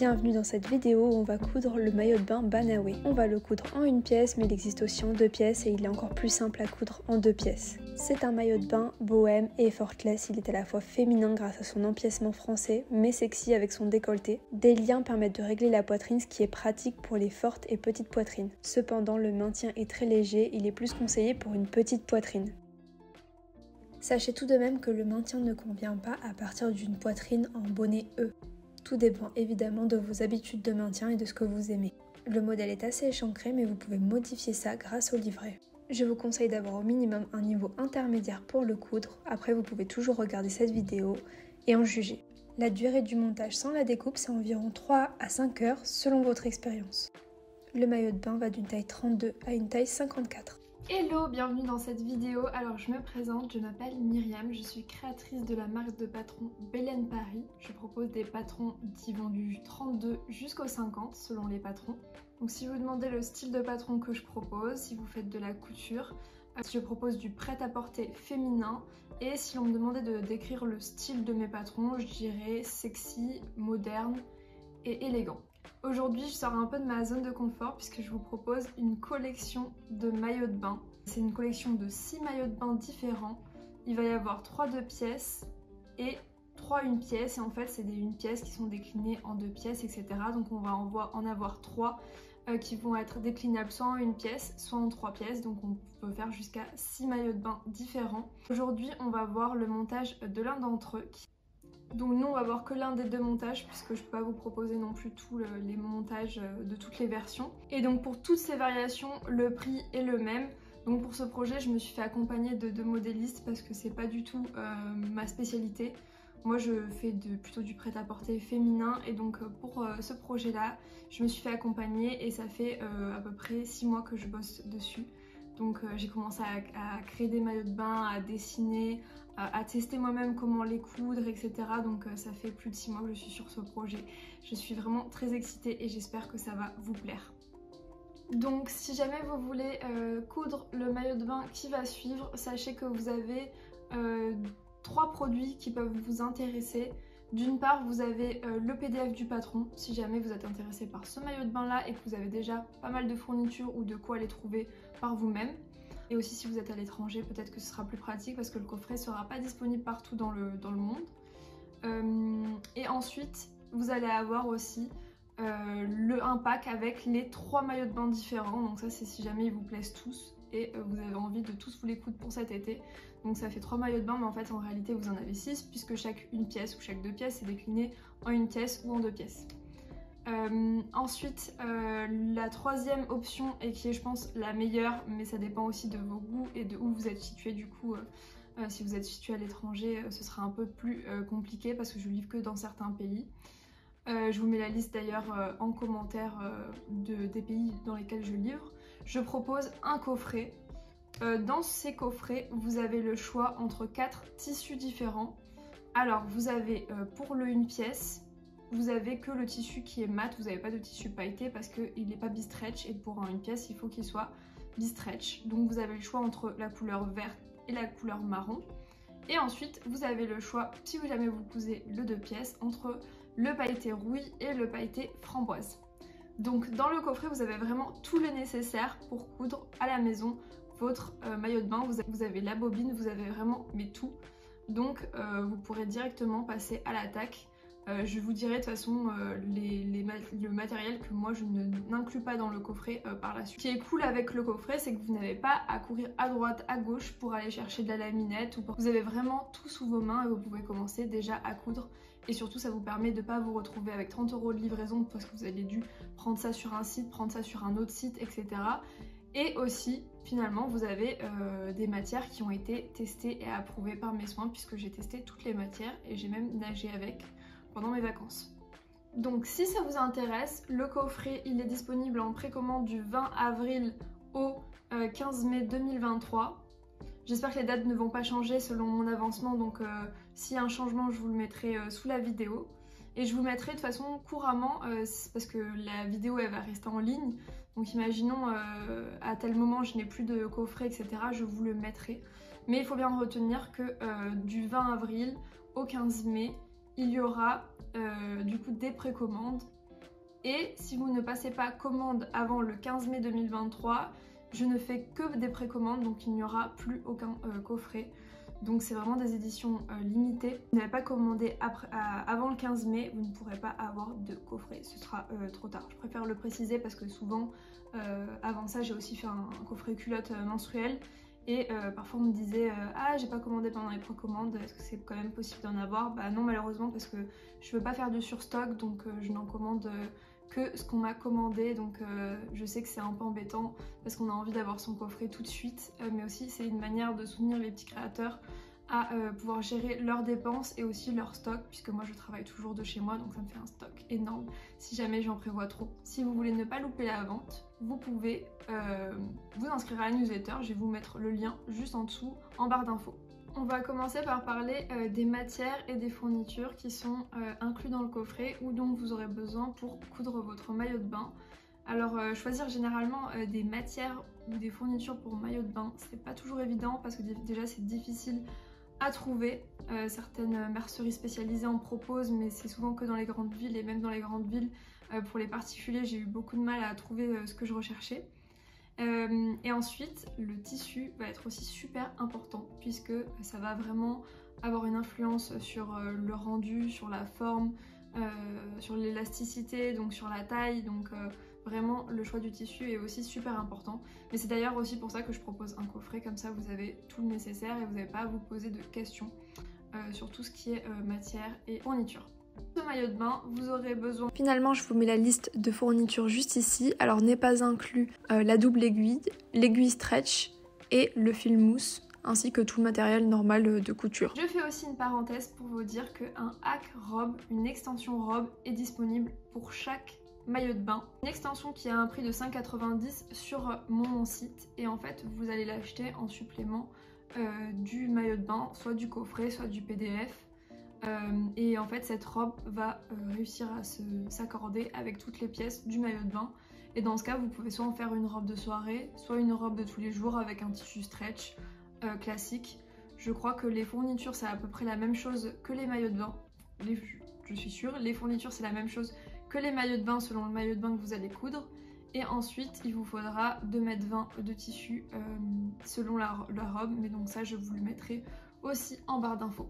Bienvenue dans cette vidéo où on va coudre le maillot de bain Banaoué. On va le coudre en une pièce, mais il existe aussi en 2 pièces et il est encore plus simple à coudre en 2 pièces. C'est un maillot de bain bohème et effortless, il est à la fois féminin grâce à son empiècement français, mais sexy avec son décolleté. Des liens permettent de régler la poitrine, ce qui est pratique pour les fortes et petites poitrines. Cependant, le maintien est très léger, il est plus conseillé pour une petite poitrine. Sachez tout de même que le maintien ne convient pas à partir d'une poitrine en bonnet E. Tout dépend évidemment de vos habitudes de maintien et de ce que vous aimez. Le modèle est assez échancré, mais vous pouvez modifier ça grâce au livret. Je vous conseille d'avoir au minimum un niveau intermédiaire pour le coudre. Après, vous pouvez toujours regarder cette vidéo et en juger. La durée du montage sans la découpe, c'est environ 3 à 5 heures selon votre expérience. Le maillot de bain va d'une taille 32 à une taille 54. Hello, bienvenue dans cette vidéo. Alors je me présente, je m'appelle Myriam, je suis créatrice de la marque de patrons Belen Paris. Je propose des patrons qui vont du 32 jusqu'au 50 selon les patrons. Donc si vous demandez le style de patron que je propose, si vous faites de la couture, je propose du prêt-à-porter féminin. Et si l'on me demandait de décrire le style de mes patrons, je dirais sexy, moderne et élégant. Aujourd'hui, je sors un peu de ma zone de confort puisque je vous propose une collection de maillots de bain. C'est une collection de 6 maillots de bain différents. Il va y avoir 3 2 pièces et 3 1 pièce. Et en fait, c'est des 1 pièce qui sont déclinés en 2 pièces, etc. Donc on va en avoir 3 qui vont être déclinables soit en 1 pièce, soit en 3 pièces. Donc on peut faire jusqu'à 6 maillots de bain différents. Aujourd'hui, on va voir le montage de l'un d'entre eux. Donc nous on va voir que l'un des 2 montages puisque je peux pas vous proposer non plus tous les montages de toutes les versions. Et donc pour toutes ces variations, le prix est le même. Donc pour ce projet, je me suis fait accompagner de 2 modélistes parce que c'est pas du tout ma spécialité. Moi je fais plutôt du prêt-à-porter féminin et donc pour ce projet-là, je me suis fait accompagner et ça fait à peu près 6 mois que je bosse dessus. Donc j'ai commencé à créer des maillots de bain, à dessiner, à tester moi-même comment les coudre, etc. Donc ça fait plus de 6 mois que je suis sur ce projet. Je suis vraiment très excitée et j'espère que ça va vous plaire. Donc si jamais vous voulez coudre le maillot de bain qui va suivre, sachez que vous avez 3 produits qui peuvent vous intéresser. D'une part, vous avez le PDF du patron, si jamais vous êtes intéressé par ce maillot de bain là et que vous avez déjà pas mal de fournitures ou de quoi les trouver par vous-même. Et aussi si vous êtes à l'étranger, peut-être que ce sera plus pratique parce que le coffret ne sera pas disponible partout dans le monde. Et ensuite, vous allez avoir aussi un pack avec les 3 maillots de bain différents. Donc ça c'est si jamais ils vous plaisent tous et vous avez envie de tous vous les coudre pour cet été. Donc ça fait 3 maillots de bain, mais en fait en réalité vous en avez 6 puisque chaque 1 pièce ou chaque 2 pièces est décliné en 1 pièce ou en 2 pièces. Ensuite, la troisième option et qui est je pense la meilleure, mais ça dépend aussi de vos goûts et de où vous êtes situé du coup. Si vous êtes situé à l'étranger, ce sera un peu plus compliqué parce que je livre que dans certains pays. Je vous mets la liste d'ailleurs en commentaire des pays dans lesquels je livre. Je propose un coffret. Dans ces coffrets, vous avez le choix entre 4 tissus différents. Alors, vous avez pour le 1 pièce, vous avez que le tissu qui est mat, vous n'avez pas de tissu pailleté parce qu'il n'est pas bi-stretch et pour une pièce, il faut qu'il soit bi-stretch. Donc, vous avez le choix entre la couleur verte et la couleur marron. Et ensuite, vous avez le choix, si jamais vous cousez le 2 pièces, entre le pailleté rouille et le pailleté framboise. Donc dans le coffret, vous avez vraiment tout le nécessaire pour coudre à la maison votre maillot de bain. Vous avez la bobine, vous avez vraiment tout. Donc vous pourrez directement passer à l'attaque. Je vous dirai de toute façon le matériel que moi je n'inclus pas dans le coffret par la suite. Ce qui est cool avec le coffret, c'est que vous n'avez pas à courir à droite, à gauche pour aller chercher de la laminette. Vous avez vraiment tout sous vos mains et vous pouvez commencer déjà à coudre. Et surtout ça vous permet de ne pas vous retrouver avec 30 € de livraison parce que vous avez dû prendre ça sur un site, prendre ça sur un autre site, etc. Et aussi, finalement, vous avez des matières qui ont été testées et approuvées par mes soins puisque j'ai testé toutes les matières et j'ai même nagé avec pendant mes vacances. Donc si ça vous intéresse, le coffret il est disponible en précommande du 20 avril au 15 mai 2023. J'espère que les dates ne vont pas changer selon mon avancement, donc s'il y a un changement, je vous le mettrai sous la vidéo. Et je vous mettrai de façon couramment, parce que la vidéo elle va rester en ligne. Donc imaginons à tel moment je n'ai plus de coffret, etc. Je vous le mettrai. Mais il faut bien retenir que du 20 avril au 15 mai, il y aura du coup des précommandes Et si vous ne passez pas commande avant le 15 mai 2023, je ne fais que des précommandes, donc il n'y aura plus aucun coffret. Donc c'est vraiment des éditions limitées. Vous n'avez pas commandé avant le 15 mai, vous ne pourrez pas avoir de coffret, ce sera trop tard. Je préfère le préciser parce que souvent, avant ça, j'ai aussi fait un coffret culotte menstruelle. Et parfois on me disait ah j'ai pas commandé pendant les précommandes, est-ce que c'est quand même possible d'en avoir? Bah non malheureusement parce que je veux pas faire de surstock, donc je n'en commande que ce qu'on m'a commandé, donc je sais que c'est un peu embêtant parce qu'on a envie d'avoir son coffret tout de suite, mais aussi c'est une manière de soutenir les petits créateurs à pouvoir gérer leurs dépenses et aussi leur stock, puisque moi je travaille toujours de chez moi, donc ça me fait un stock énorme si jamais j'en prévois trop. Si vous voulez ne pas louper la vente, vous pouvez vous inscrire à la newsletter, je vais vous mettre le lien juste en dessous en barre d'infos. On va commencer par parler des matières et des fournitures qui sont inclus dans le coffret ou dont vous aurez besoin pour coudre votre maillot de bain. Alors choisir généralement des matières ou des fournitures pour maillot de bain, c'est pas toujours évident parce que déjà c'est difficile à trouver. Certaines merceries spécialisées en proposent, mais c'est souvent que dans les grandes villes, et même dans les grandes villes, pour les particuliers, j'ai eu beaucoup de mal à trouver ce que je recherchais. Et ensuite, le tissu va être aussi super important puisque ça va vraiment avoir une influence sur le rendu, sur la forme, sur l'élasticité, donc sur la taille, donc vraiment le choix du tissu est aussi super important. Mais c'est d'ailleurs aussi pour ça que je propose un coffret, comme ça vous avez tout le nécessaire et vous n'avez pas à vous poser de questions sur tout ce qui est matière et fourniture. Ce maillot de bain, vous aurez besoin... Finalement, je vous mets la liste de fournitures juste ici. Alors n'est pas inclus la double aiguille, l'aiguille stretch et le fil mousse, ainsi que tout le matériel normal de couture. Je fais aussi une parenthèse pour vous dire qu'un hack robe, une extension robe, est disponible pour chaque maillot de bain. Une extension qui a un prix de 5,90 sur mon site, et en fait vous allez l'acheter en supplément du maillot de bain, soit du coffret, soit du PDF. Et en fait cette robe va réussir à s'accorder avec toutes les pièces du maillot de bain, et dans ce cas vous pouvez soit en faire une robe de soirée, soit une robe de tous les jours avec un tissu stretch classique. Je crois que les fournitures c'est à peu près la même chose que les maillots de bain, je suis sûre, les fournitures c'est la même chose que les maillots de bain selon le maillot de bain que vous allez coudre. Et ensuite il vous faudra 2,20 m de tissu selon la robe, mais donc ça je vous le mettrai aussi en barre d'infos.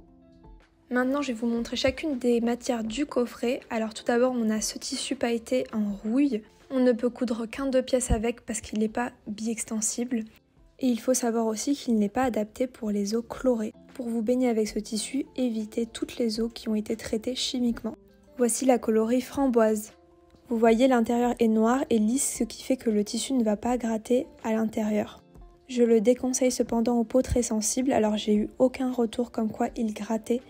Maintenant, je vais vous montrer chacune des matières du coffret. Alors tout d'abord, on a ce tissu pailleté en rouille. On ne peut coudre qu'un 2 pièces avec parce qu'il n'est pas bi-extensible. Et il faut savoir aussi qu'il n'est pas adapté pour les eaux chlorées. Pour vous baigner avec ce tissu, évitez toutes les eaux qui ont été traitées chimiquement. Voici la coloris framboise. Vous voyez, l'intérieur est noir et lisse, ce qui fait que le tissu ne va pas gratter à l'intérieur. Je le déconseille cependant aux peaux très sensibles, alors j'ai eu aucun retour comme quoi il grattait.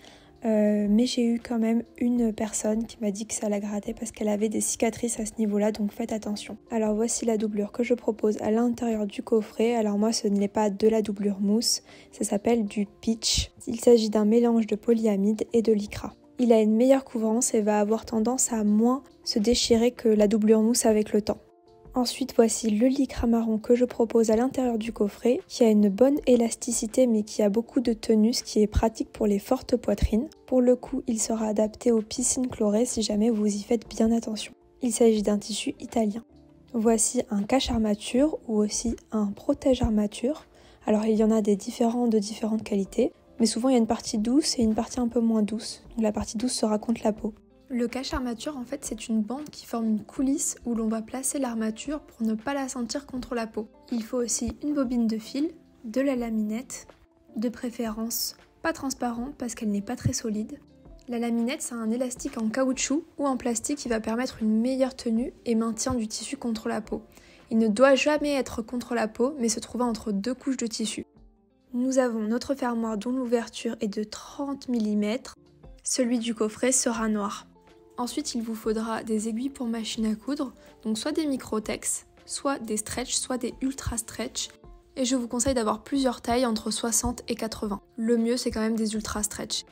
Mais j'ai eu quand même une personne qui m'a dit que ça la grattait parce qu'elle avait des cicatrices à ce niveau-là, donc faites attention. Alors voici la doublure que je propose à l'intérieur du coffret. Alors moi ce n'est pas de la doublure mousse, ça s'appelle du pitch. Il s'agit d'un mélange de polyamide et de lycra. Il a une meilleure couvrance et va avoir tendance à moins se déchirer que la doublure mousse avec le temps. Ensuite, voici le lycra marron que je propose à l'intérieur du coffret, qui a une bonne élasticité mais qui a beaucoup de tenue, ce qui est pratique pour les fortes poitrines. Pour le coup, il sera adapté aux piscines chlorées si jamais vous y faites bien attention. Il s'agit d'un tissu italien. Voici un cache-armature ou aussi un protège-armature. Alors il y en a de différentes qualités, mais souvent il y a une partie douce et une partie un peu moins douce. Donc la partie douce sera contre la peau. Le cache-armature, en fait, c'est une bande qui forme une coulisse où l'on va placer l'armature pour ne pas la sentir contre la peau. Il faut aussi une bobine de fil, de la laminette, de préférence pas transparente parce qu'elle n'est pas très solide. La laminette, c'est un élastique en caoutchouc ou en plastique qui va permettre une meilleure tenue et maintien du tissu contre la peau. Il ne doit jamais être contre la peau, mais se trouver entre 2 couches de tissu. Nous avons notre fermoir dont l'ouverture est de 30 mm. Celui du coffret sera noir. Ensuite, il vous faudra des aiguilles pour machine à coudre, donc soit des microtex, soit des stretch, soit des ultra stretch. Et je vous conseille d'avoir plusieurs tailles entre 60 et 80. Le mieux, c'est quand même des ultra stretch.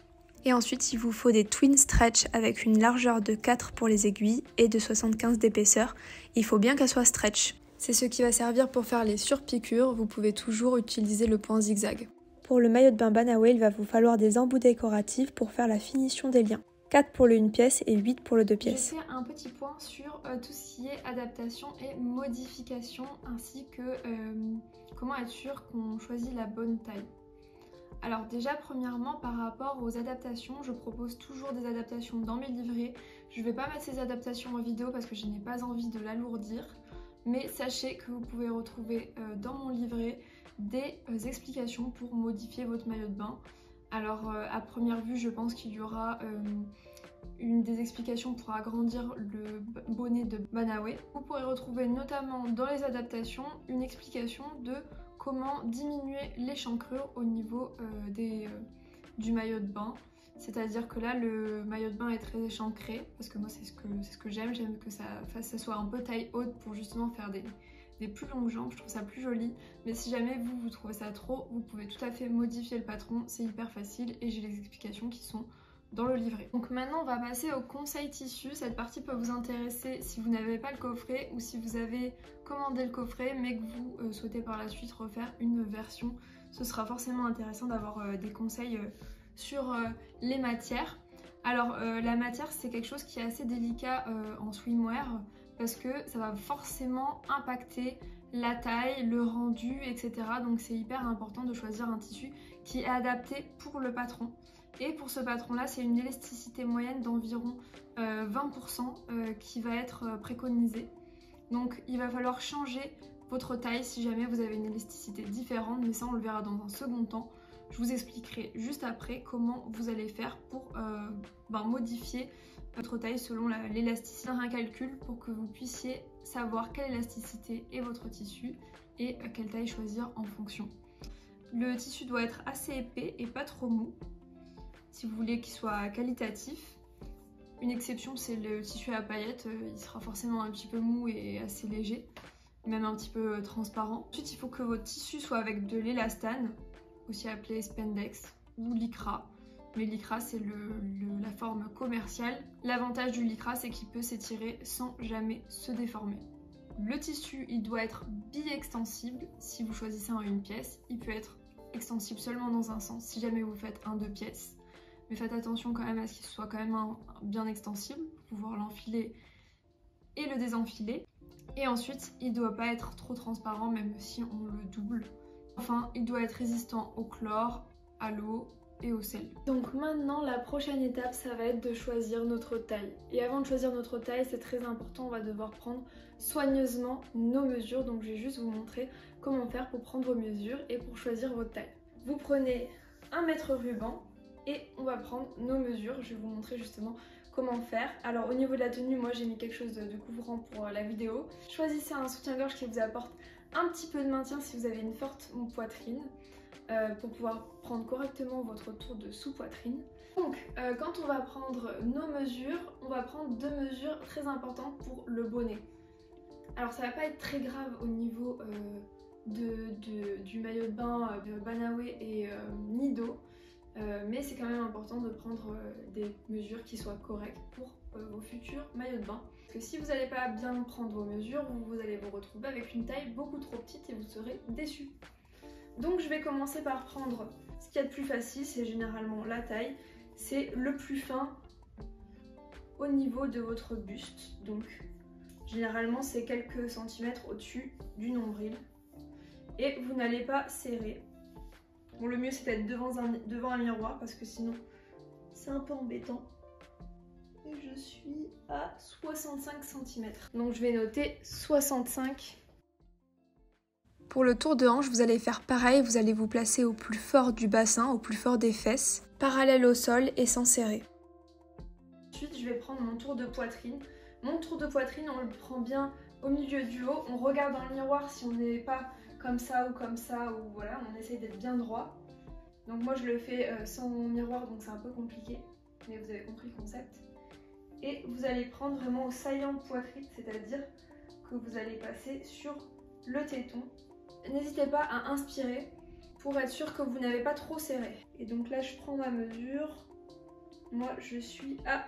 Et ensuite, il vous faut des twin stretch avec une largeur de 4 pour les aiguilles et de 75 d'épaisseur. Il faut bien qu'elles soient stretch. C'est ce qui va servir pour faire les surpiqûres. Vous pouvez toujours utiliser le point zigzag. Pour le maillot de bain Banaway, il va vous falloir des embouts décoratifs pour faire la finition des liens. 4 pour le 1 pièce et 8 pour le 2 pièces. Je vais faire un petit point sur tout ce qui est adaptation et modification, ainsi que comment être sûr qu'on choisit la bonne taille. Alors déjà, premièrement, par rapport aux adaptations, je propose toujours des adaptations dans mes livrets. Je ne vais pas mettre ces adaptations en vidéo parce que je n'ai pas envie de l'alourdir. Mais sachez que vous pouvez retrouver dans mon livret des explications pour modifier votre maillot de bain. Alors à première vue, je pense qu'il y aura des explications pour agrandir le bonnet de Banawe. Vous pourrez retrouver notamment dans les adaptations une explication de comment diminuer l'échancrure au niveau du maillot de bain. C'est-à-dire que là, le maillot de bain est très échancré, parce que moi c'est ce que j'aime que ça soit un peu taille haute pour justement faire des plus longues jambes, je trouve ça plus joli. Mais si jamais vous trouvez ça trop, vous pouvez tout à fait modifier le patron, c'est hyper facile et j'ai les explications qui sont dans le livret. Donc maintenant on va passer au conseil tissu. Cette partie peut vous intéresser si vous n'avez pas le coffret ou si vous avez commandé le coffret mais que vous souhaitez par la suite refaire une version. Ce sera forcément intéressant d'avoir des conseils sur les matières. Alors la matière c'est quelque chose qui est assez délicat en swimwear parce que ça va forcément impacter la taille, le rendu, etc. Donc c'est hyper important de choisir un tissu qui est adapté pour le patron. Et pour ce patron là, c'est une élasticité moyenne d'environ 20% qui va être préconisée. Donc il va falloir changer votre taille si jamais vous avez une élasticité différente, mais ça on le verra dans un second temps. Je vous expliquerai juste après comment vous allez faire pour modifier votre taille selon l'élasticité. Un calcul pour que vous puissiez savoir quelle élasticité est votre tissu et quelle taille choisir en fonction. Le tissu doit être assez épais et pas trop mou si vous voulez qu'il soit qualitatif. Une exception c'est le tissu à paillettes, il sera forcément un petit peu mou et assez léger, même un petit peu transparent. Ensuite il faut que votre tissu soit avec de l'élastane, aussi appelé spandex ou lycra. Mais lycra c'est la forme commerciale. L'avantage du lycra c'est qu'il peut s'étirer sans jamais se déformer. Le tissu il doit être bi-extensible si vous choisissez un 1 pièce. Il peut être extensible seulement dans un sens si jamais vous faites un 2 pièces. Mais faites attention quand même à ce qu'il soit quand même bien extensible pour pouvoir l'enfiler et le désenfiler. Et ensuite il ne doit pas être trop transparent même si on le double. Enfin il doit être résistant au chlore, à l'eau et au sel. Donc maintenant la prochaine étape ça va être de choisir notre taille. Et avant de choisir notre taille c'est très important, on va devoir prendre soigneusement nos mesures. Donc je vais juste vous montrer comment faire pour prendre vos mesures et pour choisir votre taille. Vous prenez un mètre ruban et on va prendre nos mesures. Je vais vous montrer justement comment faire. Alors au niveau de la tenue, moi j'ai mis quelque chose de couvrant pour la vidéo. Choisissez un soutien-gorge qui vous apporte un petit peu de maintien si vous avez une forte poitrine pour pouvoir prendre correctement votre tour de sous-poitrine. Donc quand on va prendre nos mesures, on va prendre 2 mesures très importantes pour le bonnet. Alors ça va pas être très grave au niveau du maillot de bain de Banawe et Nido. Mais c'est quand même important de prendre des mesures qui soient correctes pour vos futurs maillots de bain. Parce que si vous n'allez pas bien prendre vos mesures, vous allez vous retrouver avec une taille beaucoup trop petite et vous serez déçus. Donc je vais commencer par prendre ce qu'il y a de plus facile, c'est généralement la taille. C'est le plus fin au niveau de votre buste. Donc généralement c'est quelques centimètres au-dessus du nombril. Et vous n'allez pas serrer. Bon, le mieux c'est d'être devant un miroir parce que sinon c'est un peu embêtant. Et je suis à 65 cm. Donc je vais noter 65. Pour le tour de hanche, vous allez faire pareil, vous allez vous placer au plus fort du bassin, au plus fort des fesses, parallèle au sol et sans serrer. Ensuite, je vais prendre mon tour de poitrine. Mon tour de poitrine, on le prend bien au milieu du haut. On regarde dans le miroir si on n'est pas comme ça, ou voilà, on essaye d'être bien droit. Donc moi je le fais sans miroir, donc c'est un peu compliqué, mais vous avez compris le concept. Et vous allez prendre vraiment au saillant poitrine, c'est-à-dire que vous allez passer sur le téton. N'hésitez pas à inspirer pour être sûr que vous n'avez pas trop serré. Et donc là je prends ma mesure, moi je suis à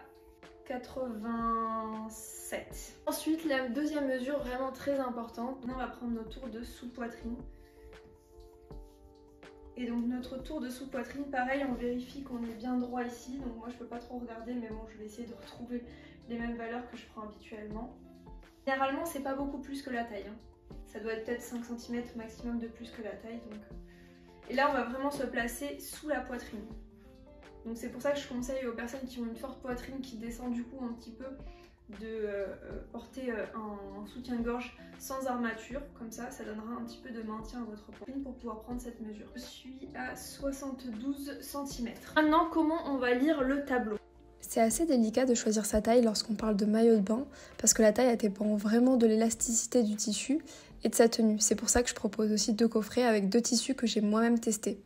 87. Ensuite la deuxième mesure vraiment très importante, on va prendre nos tours de sous-poitrine. Et donc notre tour de sous-poitrine, pareil, on vérifie qu'on est bien droit ici. Donc moi je peux pas trop regarder, mais bon, je vais essayer de retrouver les mêmes valeurs que je prends habituellement. Généralement c'est pas beaucoup plus que la taille, hein. Ça doit être peut-être 5 cm maximum de plus que la taille. Donc... Et là on va vraiment se placer sous la poitrine. Donc c'est pour ça que je conseille aux personnes qui ont une forte poitrine qui descend du coup un petit peu de porter un soutien-gorge sans armature. Comme ça donnera un petit peu de maintien à votre poitrine pour pouvoir prendre cette mesure. Je suis à 72 cm. Maintenant, comment on va lire le tableau? C'est assez délicat de choisir sa taille lorsqu'on parle de maillot de bain parce que la taille dépend vraiment de l'élasticité du tissu et de sa tenue. C'est pour ça que je propose aussi 2 coffrets avec 2 tissus que j'ai moi-même testés.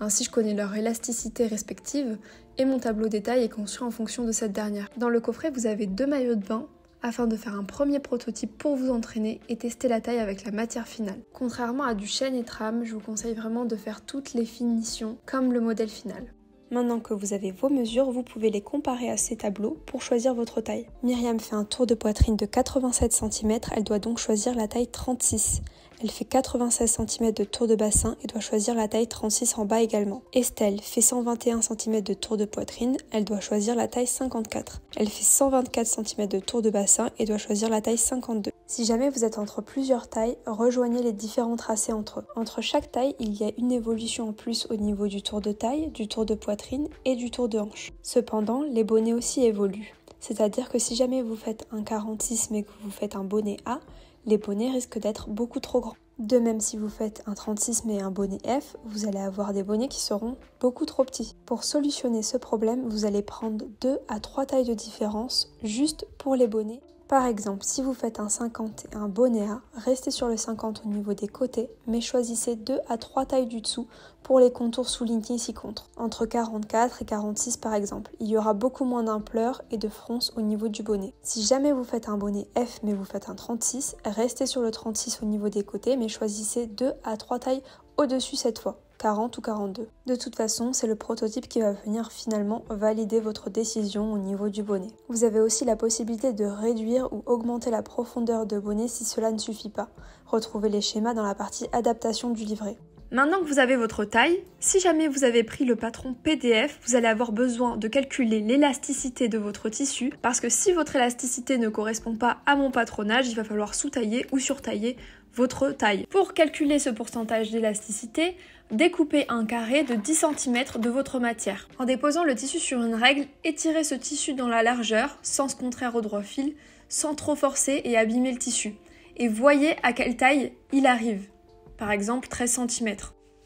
Ainsi, je connais leur élasticité respective et mon tableau des tailles est conçu en fonction de cette dernière. Dans le coffret, vous avez 2 maillots de bain afin de faire un premier prototype pour vous entraîner et tester la taille avec la matière finale. Contrairement à du chêne et trame, je vous conseille vraiment de faire toutes les finitions comme le modèle final. Maintenant que vous avez vos mesures, vous pouvez les comparer à ces tableaux pour choisir votre taille. Myriam fait un tour de poitrine de 87 cm, elle doit donc choisir la taille 36. Elle fait 96 cm de tour de bassin et doit choisir la taille 36 en bas également. Estelle fait 121 cm de tour de poitrine, elle doit choisir la taille 54. Elle fait 124 cm de tour de bassin et doit choisir la taille 52. Si jamais vous êtes entre plusieurs tailles, rejoignez les différents tracés entre eux. Entre chaque taille, il y a une évolution en plus au niveau du tour de taille, du tour de poitrine et du tour de hanche. Cependant, les bonnets aussi évoluent. C'est-à-dire que si jamais vous faites un 46 mais que vous faites un bonnet A, les bonnets risquent d'être beaucoup trop grands. De même, si vous faites un 36 mais un bonnet F, vous allez avoir des bonnets qui seront beaucoup trop petits. Pour solutionner ce problème, vous allez prendre 2 à 3 tailles de différence juste pour les bonnets. Par exemple, si vous faites un 50 et un bonnet A, restez sur le 50 au niveau des côtés, mais choisissez 2 à 3 tailles du dessous pour les contours soulignés ci-contre. Entre 44 et 46 par exemple, il y aura beaucoup moins d'ampleur et de fronce au niveau du bonnet. Si jamais vous faites un bonnet F mais vous faites un 36, restez sur le 36 au niveau des côtés, mais choisissez 2 à 3 tailles au-dessus cette fois. 40 ou 42. De toute façon, c'est le prototype qui va venir finalement valider votre décision au niveau du bonnet. Vous avez aussi la possibilité de réduire ou augmenter la profondeur de bonnet si cela ne suffit pas. Retrouvez les schémas dans la partie adaptation du livret. Maintenant que vous avez votre taille, si jamais vous avez pris le patron PDF, vous allez avoir besoin de calculer l'élasticité de votre tissu parce que si votre élasticité ne correspond pas à mon patronage, il va falloir sous-tailler ou surtailler votre taille. Pour calculer ce pourcentage d'élasticité, découpez un carré de 10 cm de votre matière. En déposant le tissu sur une règle, étirez ce tissu dans la largeur, sens contraire au droit fil, sans trop forcer et abîmer le tissu. Et voyez à quelle taille il arrive. Par exemple 13 cm.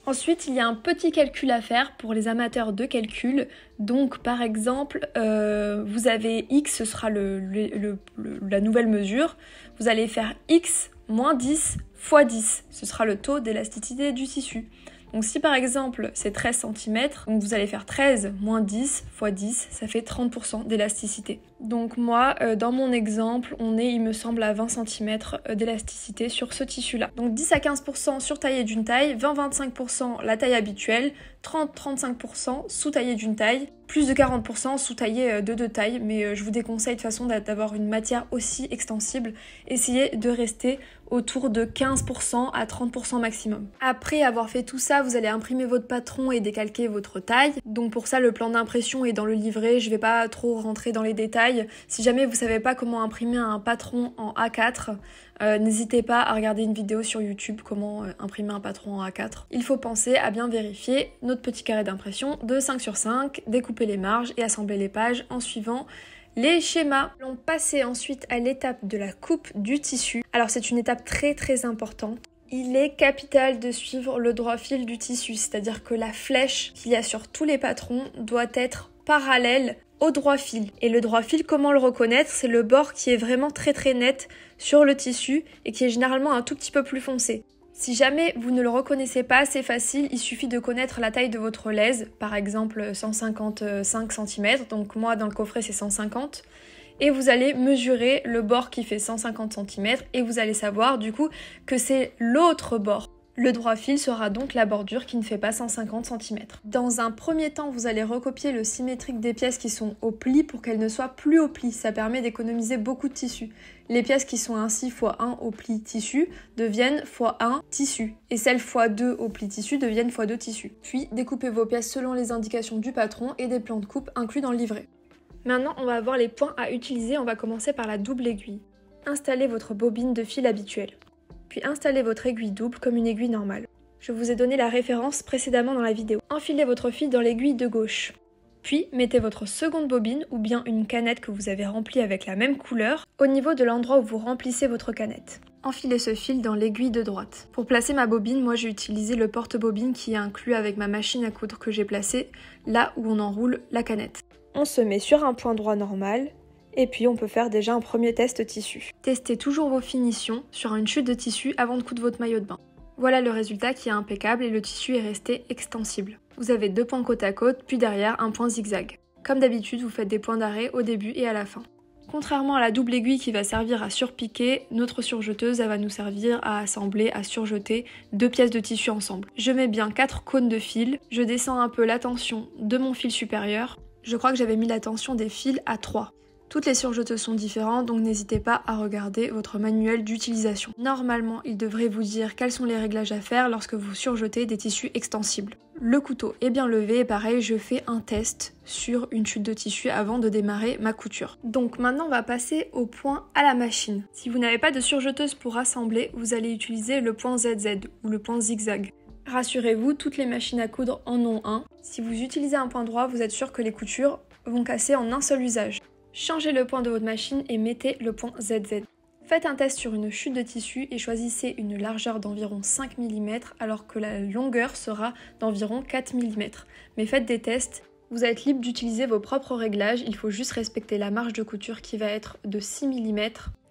Ensuite, il y a un petit calcul à faire pour les amateurs de calcul. Donc par exemple, vous avez X, ce sera la nouvelle mesure. Vous allez faire X moins 10 fois 10. Ce sera le taux d'élasticité du tissu. Donc si par exemple c'est 13 cm, donc vous allez faire 13 moins 10 fois 10, ça fait 30% d'élasticité. Donc moi, dans mon exemple, on est, il me semble, à 20 cm d'élasticité sur ce tissu-là. Donc 10 à 15% surtaillé d'une taille, 20-25% la taille habituelle, 30-35% sous-taillé d'une taille, plus de 40% sous-taillé de 2 tailles, mais je vous déconseille de toute façon d'avoir une matière aussi extensible. Essayez de rester autour de 15% à 30% maximum. Après avoir fait tout ça, vous allez imprimer votre patron et décalquer votre taille. Donc pour ça, le plan d'impression est dans le livret, je vais pas trop rentrer dans les détails. Si jamais vous savez pas comment imprimer un patron en A4, n'hésitez pas à regarder une vidéo sur YouTube comment imprimer un patron en A4. Il faut penser à bien vérifier notre petit carré d'impression de 5 sur 5, découper les marges et assembler les pages en suivant les schémas. On passe ensuite à l'étape de la coupe du tissu. Alors c'est une étape très importante. Il est capital de suivre le droit fil du tissu, c'est-à-dire que la flèche qu'il y a sur tous les patrons doit être parallèle au droit fil. Et le droit fil, comment le reconnaître? C'est le bord qui est vraiment très net sur le tissu et qui est généralement un tout petit peu plus foncé. Si jamais vous ne le reconnaissez pas, c'est facile, il suffit de connaître la taille de votre lèse, par exemple 155 cm, donc moi dans le coffret c'est 150, et vous allez mesurer le bord qui fait 150 cm et vous allez savoir du coup que c'est l'autre bord. Le droit fil sera donc la bordure qui ne fait pas 150 cm. Dans un premier temps, vous allez recopier le symétrique des pièces qui sont au pli pour qu'elles ne soient plus au pli. Ça permet d'économiser beaucoup de tissu. Les pièces qui sont ainsi x1 au pli tissu deviennent x1 tissu. Et celles x2 au pli tissu deviennent x2 tissu. Puis découpez vos pièces selon les indications du patron et des plans de coupe inclus dans le livret. Maintenant, on va voir les points à utiliser. On va commencer par la double aiguille. Installez votre bobine de fil habituelle. Puis installez votre aiguille double comme une aiguille normale. Je vous ai donné la référence précédemment dans la vidéo. Enfilez votre fil dans l'aiguille de gauche. Puis mettez votre seconde bobine ou bien une canette que vous avez remplie avec la même couleur au niveau de l'endroit où vous remplissez votre canette. Enfilez ce fil dans l'aiguille de droite. Pour placer ma bobine, moi j'ai utilisé le porte-bobine qui est inclus avec ma machine à coudre que j'ai placé là où on enroule la canette. On se met sur un point droit normal. Et puis on peut faire déjà un premier test tissu. Testez toujours vos finitions sur une chute de tissu avant de coudre votre maillot de bain. Voilà le résultat qui est impeccable et le tissu est resté extensible. Vous avez 2 points côte à côte, puis derrière un point zigzag. Comme d'habitude, vous faites des points d'arrêt au début et à la fin. Contrairement à la double aiguille qui va servir à surpiquer, notre surjeteuse elle va nous servir à assembler, à surjeter 2 pièces de tissu ensemble. Je mets bien 4 cônes de fil, je descends un peu la tension de mon fil supérieur. Je crois que j'avais mis la tension des fils à 3. Toutes les surjeteuses sont différentes, donc n'hésitez pas à regarder votre manuel d'utilisation. Normalement, il devrait vous dire quels sont les réglages à faire lorsque vous surjetez des tissus extensibles. Le couteau est bien levé et pareil, je fais un test sur une chute de tissu avant de démarrer ma couture. Donc maintenant, on va passer au point à la machine. Si vous n'avez pas de surjeteuse pour assembler, vous allez utiliser le point ZZ ou le point zigzag. Rassurez-vous, toutes les machines à coudre en ont un. Si vous utilisez un point droit, vous êtes sûr que les coutures vont casser en un seul usage. Changez le point de votre machine et mettez le point ZZ. Faites un test sur une chute de tissu et choisissez une largeur d'environ 5 mm alors que la longueur sera d'environ 4 mm. Mais faites des tests, vous êtes libre d'utiliser vos propres réglages, il faut juste respecter la marge de couture qui va être de 6 mm.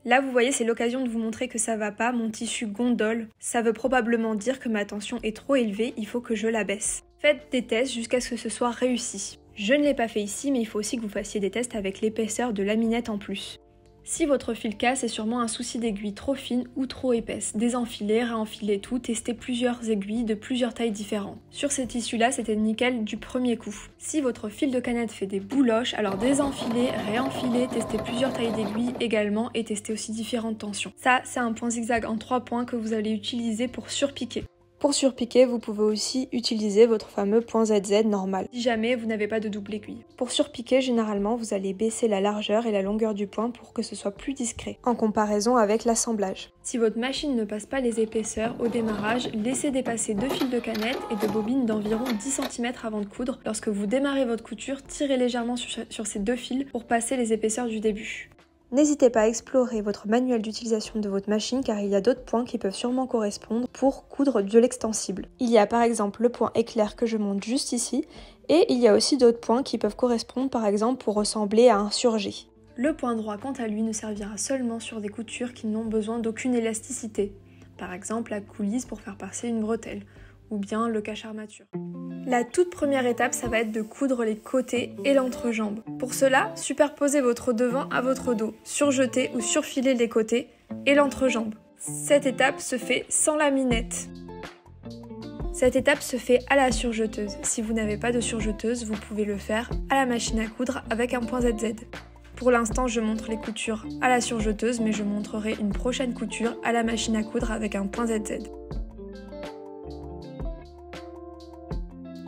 Là vous voyez c'est l'occasion de vous montrer que ça va pas, mon tissu gondole. Ça veut probablement dire que ma tension est trop élevée, il faut que je la baisse. Faites des tests jusqu'à ce que ce soit réussi. Je ne l'ai pas fait ici, mais il faut aussi que vous fassiez des tests avec l'épaisseur de laminette en plus. Si votre fil casse, c'est sûrement un souci d'aiguille trop fine ou trop épaisse. Désenfilez, réenfilez tout, testez plusieurs aiguilles de plusieurs tailles différentes. Sur ces tissus-là, c'était nickel du premier coup. Si votre fil de canette fait des bouloches, alors désenfilez, réenfilez, testez plusieurs tailles d'aiguilles également et testez aussi différentes tensions. Ça, c'est un point zigzag en 3 points que vous allez utiliser pour surpiquer. Pour surpiquer, vous pouvez aussi utiliser votre fameux point ZZ normal, si jamais vous n'avez pas de double aiguille. Pour surpiquer, généralement, vous allez baisser la largeur et la longueur du point pour que ce soit plus discret, en comparaison avec l'assemblage. Si votre machine ne passe pas les épaisseurs au démarrage, laissez dépasser 2 fils de canette et de bobine d'environ 10 cm avant de coudre. Lorsque vous démarrez votre couture, tirez légèrement sur ces 2 fils pour passer les épaisseurs du début. N'hésitez pas à explorer votre manuel d'utilisation de votre machine car il y a d'autres points qui peuvent sûrement correspondre pour coudre de l'extensible. Il y a par exemple le point éclair que je monte juste ici et il y a aussi d'autres points qui peuvent correspondre par exemple pour ressembler à un surjet. Le point droit quant à lui ne servira seulement sur des coutures qui n'ont besoin d'aucune élasticité, par exemple la coulisse pour faire passer une bretelle ou bien le cache-armature. La toute première étape, ça va être de coudre les côtés et l'entrejambe. Pour cela, superposez votre devant à votre dos, surjetez ou surfilez les côtés et l'entrejambe. Cette étape se fait sans laminette. Cette étape se fait à la surjeteuse. Si vous n'avez pas de surjeteuse, vous pouvez le faire à la machine à coudre avec un point ZZ. Pour l'instant, je montre les coutures à la surjeteuse, mais je montrerai une prochaine couture à la machine à coudre avec un point ZZ.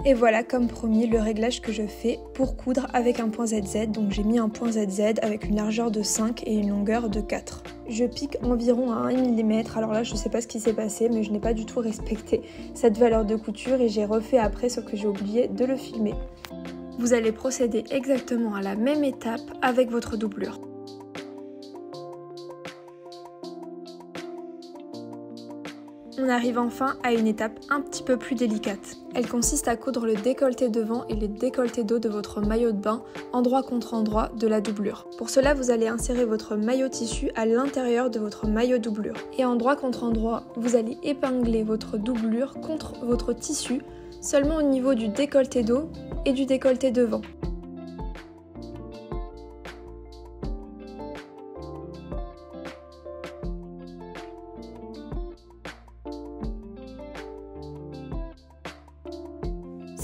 Et voilà comme promis le réglage que je fais pour coudre avec un point ZZ. Donc j'ai mis un point ZZ avec une largeur de 5 et une longueur de 4. Je pique environ à 1 mm. Alors là je sais pas ce qui s'est passé mais je n'ai pas du tout respecté cette valeur de couture et j'ai refait après sauf que j'ai oublié de le filmer. Vous allez procéder exactement à la même étape avec votre doublure. On arrive enfin à une étape un petit peu plus délicate. Elle consiste à coudre le décolleté devant et le décolleté dos de votre maillot de bain, endroit contre endroit de la doublure. Pour cela, vous allez insérer votre maillot tissu à l'intérieur de votre maillot doublure. Et endroit contre endroit, vous allez épingler votre doublure contre votre tissu, seulement au niveau du décolleté dos et du décolleté devant.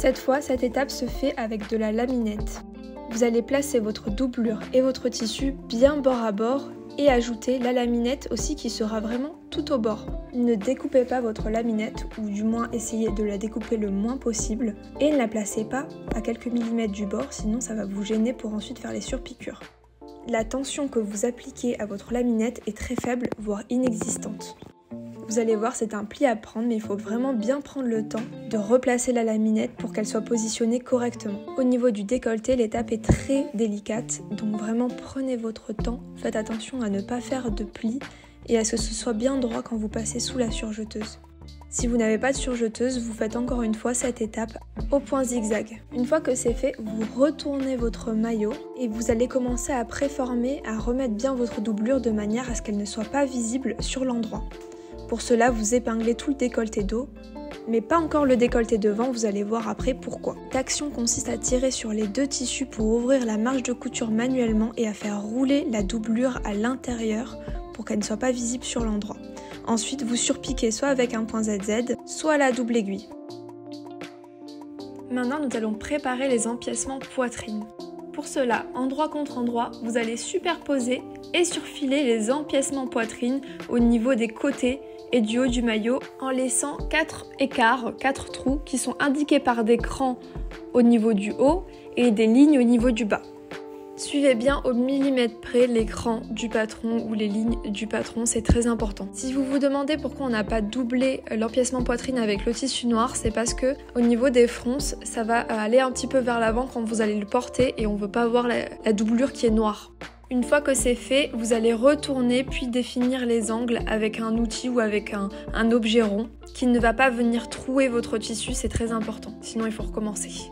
Cette fois, cette étape se fait avec de la laminette. Vous allez placer votre doublure et votre tissu bien bord à bord et ajouter la laminette aussi qui sera vraiment tout au bord. Ne découpez pas votre laminette, ou du moins essayez de la découper le moins possible, et ne la placez pas à quelques millimètres du bord, sinon ça va vous gêner pour ensuite faire les surpiqûres. La tension que vous appliquez à votre laminette est très faible, voire inexistante. Vous allez voir, c'est un pli à prendre, mais il faut vraiment bien prendre le temps de replacer la laminette pour qu'elle soit positionnée correctement. Au niveau du décolleté, l'étape est très délicate, donc vraiment prenez votre temps. Faites attention à ne pas faire de plis et à ce que ce soit bien droit quand vous passez sous la surjeteuse. Si vous n'avez pas de surjeteuse, vous faites encore une fois cette étape au point zigzag. Une fois que c'est fait, vous retournez votre maillot et vous allez commencer à préformer, à remettre bien votre doublure de manière à ce qu'elle ne soit pas visible sur l'endroit. Pour cela, vous épinglez tout le décolleté dos, mais pas encore le décolleté devant, vous allez voir après pourquoi. L'action consiste à tirer sur les deux tissus pour ouvrir la marge de couture manuellement et à faire rouler la doublure à l'intérieur pour qu'elle ne soit pas visible sur l'endroit. Ensuite, vous surpiquez soit avec un point ZZ, soit à la double aiguille. Maintenant, nous allons préparer les empiècements poitrine. Pour cela, endroit contre endroit, vous allez superposer et surfiler les empiècements poitrine au niveau des côtés et du haut du maillot en laissant 4 écarts, 4 trous qui sont indiqués par des crans au niveau du haut et des lignes au niveau du bas. Suivez bien au millimètre près les crans du patron ou les lignes du patron, c'est très important. Si vous vous demandez pourquoi on n'a pas doublé l'empiècement poitrine avec le tissu noir, c'est parce que au niveau des fronces, ça va aller un petit peu vers l'avant quand vous allez le porter et on ne veut pas voir la doublure qui est noire. Une fois que c'est fait, vous allez retourner puis définir les angles avec un outil ou avec un objet rond qui ne va pas venir trouer votre tissu, c'est très important, sinon il faut recommencer.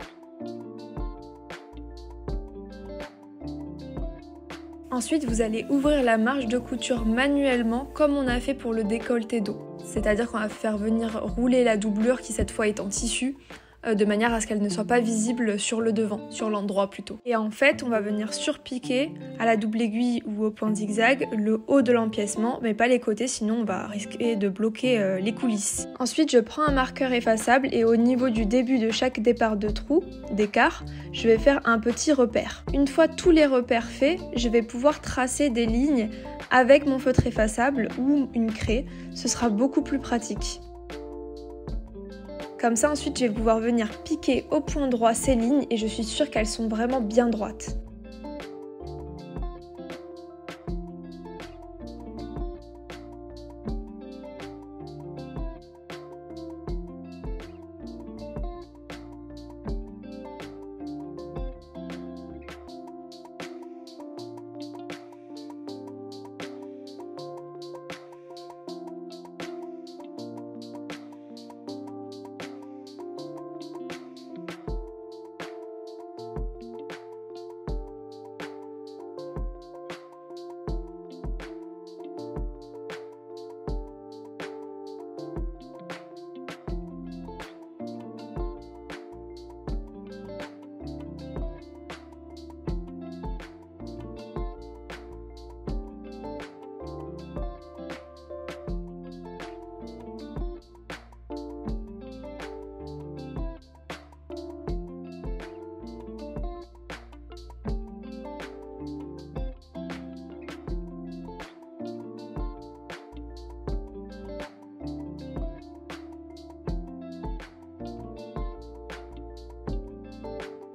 Ensuite, vous allez ouvrir la marge de couture manuellement comme on a fait pour le décolleté dos. C'est-à-dire qu'on va faire venir rouler la doublure qui cette fois est en tissu de manière à ce qu'elle ne soit pas visible sur le devant, sur l'endroit plutôt. Et en fait, on va venir surpiquer à la double aiguille ou au point zigzag le haut de l'empiècement, mais pas les côtés, sinon on va risquer de bloquer les coulisses. Ensuite, je prends un marqueur effaçable et au niveau du début de chaque départ de trou, d'écart, je vais faire un petit repère. Une fois tous les repères faits, je vais pouvoir tracer des lignes avec mon feutre effaçable ou une craie, ce sera beaucoup plus pratique. Comme ça, ensuite, je vais pouvoir venir piquer au point droit ces lignes et je suis sûre qu'elles sont vraiment bien droites.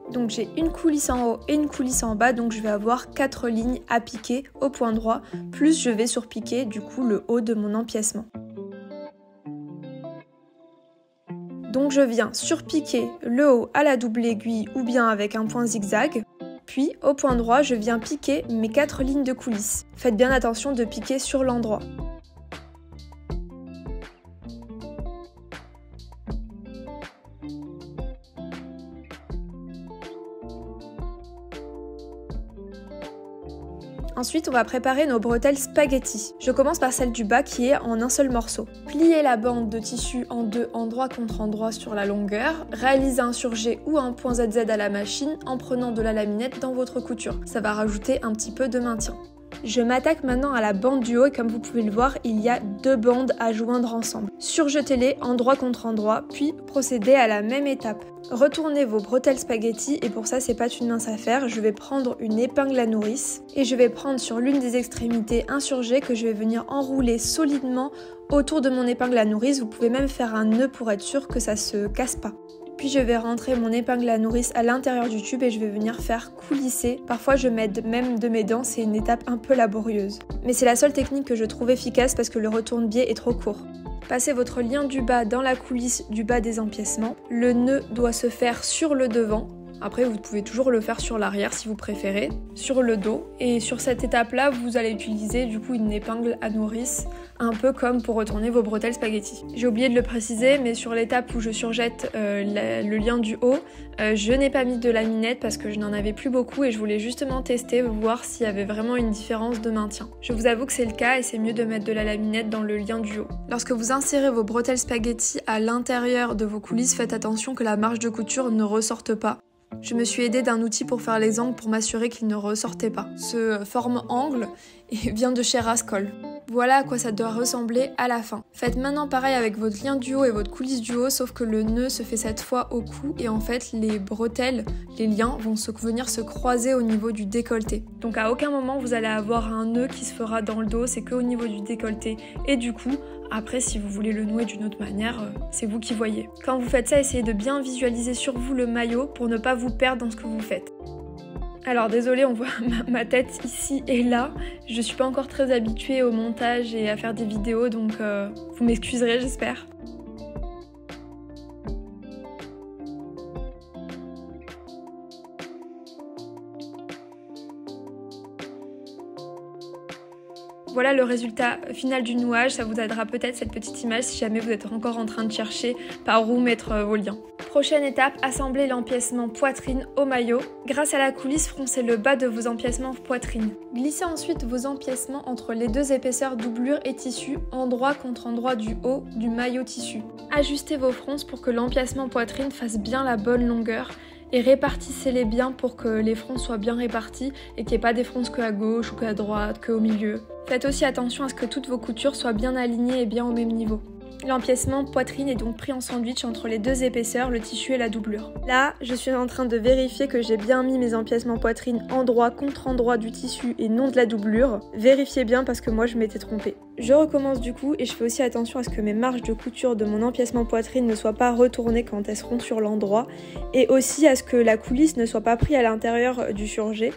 Donc j'ai une coulisse en haut et une coulisse en bas, donc je vais avoir 4 lignes à piquer au point droit, plus je vais surpiquer du coup le haut de mon empiècement. Donc je viens surpiquer le haut à la double aiguille ou bien avec un point zigzag, puis au point droit je viens piquer mes 4 lignes de coulisses. Faites bien attention de piquer sur l'endroit. Ensuite, on va préparer nos bretelles spaghetti. Je commence par celle du bas qui est en un seul morceau. Pliez la bande de tissu en deux, endroit contre endroit sur la longueur. Réalisez un surjet ou un point ZZ à la machine en prenant de la laminette dans votre couture. Ça va rajouter un petit peu de maintien. Je m'attaque maintenant à la bande du haut et comme vous pouvez le voir, il y a 2 bandes à joindre ensemble. Surjetez-les endroit contre endroit, puis procédez à la même étape. Retournez vos bretelles spaghetti et pour ça c'est pas une mince affaire, je vais prendre une épingle à nourrice et je vais prendre sur l'une des extrémités un surjet que je vais venir enrouler solidement autour de mon épingle à nourrice. Vous pouvez même faire un nœud pour être sûr que ça se casse pas. Puis je vais rentrer mon épingle à nourrice à l'intérieur du tube et je vais venir faire coulisser. Parfois je m'aide même de mes dents, c'est une étape un peu laborieuse. Mais c'est la seule technique que je trouve efficace parce que le retourne-biais est trop court. Passez votre lien du bas dans la coulisse du bas des empiècements. Le nœud doit se faire sur le devant. Après, vous pouvez toujours le faire sur l'arrière si vous préférez, sur le dos. Et sur cette étape-là, vous allez utiliser du coup une épingle à nourrice, un peu comme pour retourner vos bretelles spaghetti. J'ai oublié de le préciser, mais sur l'étape où je surjette le lien du haut, je n'ai pas mis de laminette parce que je n'en avais plus beaucoup et je voulais justement tester, voir s'il y avait vraiment une différence de maintien. Je vous avoue que c'est le cas et c'est mieux de mettre de la laminette dans le lien du haut. Lorsque vous insérez vos bretelles spaghetti à l'intérieur de vos coulisses, faites attention que la marge de couture ne ressorte pas. Je me suis aidée d'un outil pour faire les angles pour m'assurer qu'ils ne ressortaient pas. Ce forme-angle vient de chez Rascol. Voilà à quoi ça doit ressembler à la fin. Faites maintenant pareil avec votre lien du haut et votre coulisse du haut, sauf que le nœud se fait cette fois au cou et en fait les bretelles, les liens vont venir se croiser au niveau du décolleté. Donc à aucun moment vous allez avoir un nœud qui se fera dans le dos, c'est qu'au niveau du décolleté et du cou. Après, si vous voulez le nouer d'une autre manière, c'est vous qui voyez. Quand vous faites ça, essayez de bien visualiser sur vous le maillot pour ne pas vous perdre dans ce que vous faites. Alors désolée, on voit ma tête ici et là. Je suis pas encore très habituée au montage et à faire des vidéos, donc vous m'excuserez, j'espère. Voilà le résultat final du nouage, ça vous aidera peut-être cette petite image si jamais vous êtes encore en train de chercher par où mettre vos liens. Prochaine étape, assemblez l'empiècement poitrine au maillot. Grâce à la coulisse, froncez le bas de vos empiècements poitrine. Glissez ensuite vos empiècements entre les 2 épaisseurs doublure et tissu, endroit contre endroit du haut du maillot tissu. Ajustez vos fronces pour que l'empiècement poitrine fasse bien la bonne longueur et répartissez-les bien pour que les fronces soient bien réparties et qu'il n'y ait pas des fronces que à gauche ou que à droite, que au milieu. Faites aussi attention à ce que toutes vos coutures soient bien alignées et bien au même niveau. L'empiècement poitrine est donc pris en sandwich entre les 2 épaisseurs, le tissu et la doublure. Là, je suis en train de vérifier que j'ai bien mis mes empiècements poitrine endroit contre endroit du tissu et non de la doublure. Vérifiez bien parce que moi je m'étais trompée. Je recommence du coup et je fais aussi attention à ce que mes marges de couture de mon empiècement poitrine ne soient pas retournées quand elles seront sur l'endroit et aussi à ce que la coulisse ne soit pas prise à l'intérieur du surjet,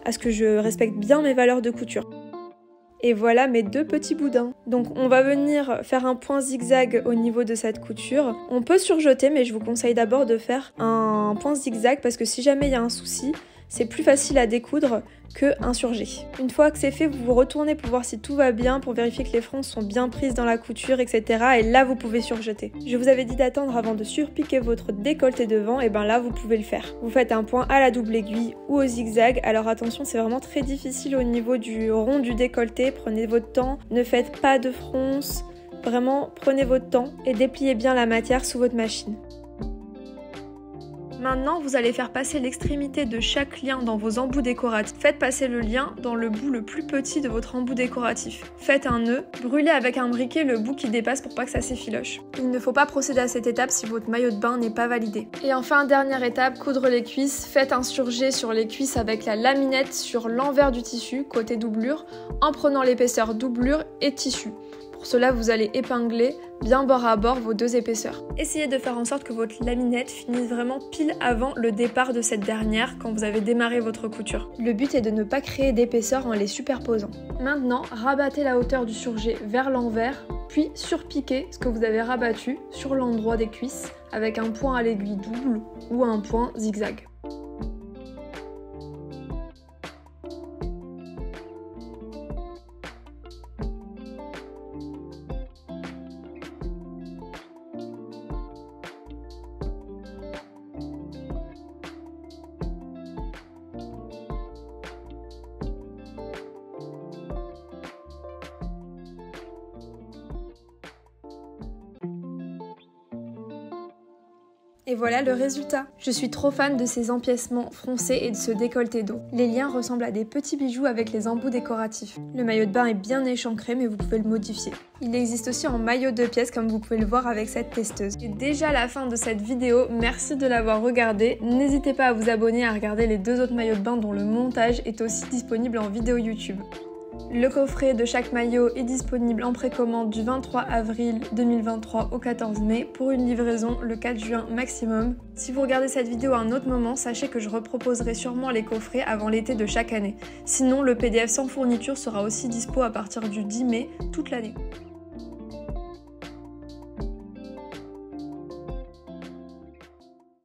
à ce que je respecte bien mes valeurs de couture. Et voilà mes 2 petits boudins. Donc on va venir faire un point zigzag au niveau de cette couture. On peut surjeter mais je vous conseille d'abord de faire un point zigzag parce que si jamais il y a un souci, c'est plus facile à découdre qu'un surjet. Une fois que c'est fait, vous vous retournez pour voir si tout va bien, pour vérifier que les fronces sont bien prises dans la couture, etc. Et là, vous pouvez surjeter. Je vous avais dit d'attendre avant de surpiquer votre décolleté devant, et ben là, vous pouvez le faire. Vous faites un point à la double aiguille ou au zigzag. Alors attention, c'est vraiment très difficile au niveau du rond du décolleté. Prenez votre temps, ne faites pas de fronces. Vraiment, prenez votre temps et dépliez bien la matière sous votre machine. Maintenant, vous allez faire passer l'extrémité de chaque lien dans vos embouts décoratifs. Faites passer le lien dans le bout le plus petit de votre embout décoratif. Faites un nœud, brûlez avec un briquet le bout qui dépasse pour pas que ça s'effiloche. Il ne faut pas procéder à cette étape si votre maillot de bain n'est pas validé. Et enfin, dernière étape, coudre les cuisses. Faites un surjet sur les cuisses avec la laminette sur l'envers du tissu, côté doublure, en prenant l'épaisseur doublure et tissu. Pour cela, vous allez épingler bien bord à bord vos 2 épaisseurs. Essayez de faire en sorte que votre laminette finisse vraiment pile avant le départ de cette dernière quand vous avez démarré votre couture. Le but est de ne pas créer d'épaisseur en les superposant. Maintenant, rabattez la hauteur du surjet vers l'envers, puis surpiquez ce que vous avez rabattu sur l'endroit des cuisses avec un point à l'aiguille double ou un point zigzag. Et Et voilà le résultat. Je suis trop fan de ces empiècements froncés et de ce décolleté dos. Les liens ressemblent à des petits bijoux avec les embouts décoratifs. Le maillot de bain est bien échancré mais vous pouvez le modifier. Il existe aussi en maillot 2 pièces comme vous pouvez le voir avec cette testeuse. C'est déjà la fin de cette vidéo, merci de l'avoir regardée. N'hésitez pas à vous abonner à regarder les 2 autres maillots de bain dont le montage est aussi disponible en vidéo YouTube. Le coffret de chaque maillot est disponible en précommande du 23 avril 2023 au 14 mai pour une livraison le 4 juin maximum. Si vous regardez cette vidéo à un autre moment, sachez que je reproposerai sûrement les coffrets avant l'été de chaque année. Sinon, le PDF sans fourniture sera aussi dispo à partir du 10 mai toute l'année.